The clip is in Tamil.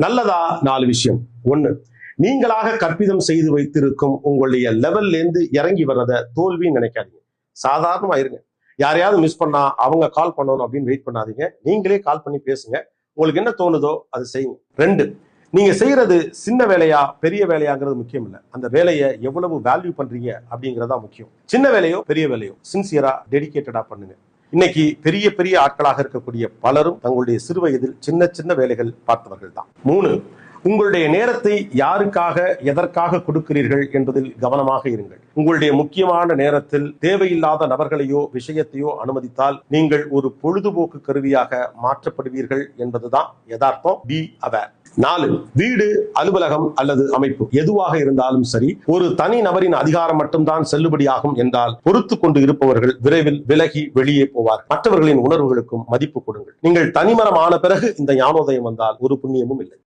நல்லதா 4 விஷயம். 1, நீங்களாக கற்பிதம் செய்து வைத்திருக்கும் உங்களுடைய லெவல்ல இருந்து இறங்கி வர்றத தோல்வின்னு நினைக்காதீங்க. சாதாரணமா இருங்க. யாரையாவது மிஸ் பண்ணா அவங்க கால் பண்ணணும் அப்படின்னு வெயிட் பண்ணாதீங்க. நீங்களே கால் பண்ணி பேசுங்க. உங்களுக்கு என்ன தோணுதோ அது செய்யுங்க. 2, நீங்க செய்யறது சின்ன வேலையா பெரிய வேலையாங்கிறது முக்கியம் இல்லை. அந்த வேலையை எவ்வளவு வேல்யூ பண்றீங்க அப்படிங்கறதா முக்கியம். சின்ன வேலையோ பெரிய வேலையோ சின்சியரா டெடிகேட்டடா பண்ணுங்க. இன்னைக்கு பெரிய பெரிய ஆட்களாக இருக்கக்கூடிய பலரும் தங்களுடைய சிறு வயதில் சின்ன சின்ன வேலைகள் பார்த்தவர்கள் தான். 3, உங்களுடைய நேரத்தை யாருக்காக எதற்காக கொடுக்கிறீர்கள் என்பதில் கவனமாக இருங்கள். உங்களுடைய முக்கியமான நேரத்தில் தேவையில்லாத நபர்களையோ விஷயத்தையோ அனுமதித்தால் நீங்கள் ஒரு பொழுதுபோக்கு கருவியாக மாற்றப்படுவீர்கள் என்பதுதான் யதார்த்தம். Be aware. 4, வீடு, அலுவலகம் அல்லது அமைப்பு எதுவாக இருந்தாலும் சரி, ஒரு தனி நபரின் அதிகாரம் மட்டும்தான் செல்லுபடியாகும் என்றால் பொறுத்து கொண்டு இருப்பவர்கள் விரைவில் விலகி வெளியே போவார். மற்றவர்களின் உணர்வுகளுக்கும் மதிப்பு கொடுங்கள். நீங்கள் தனிமரம் ஆன பிறகு இந்த ஞானோதயம் வந்தால் ஒரு புண்ணியமும் இல்லை.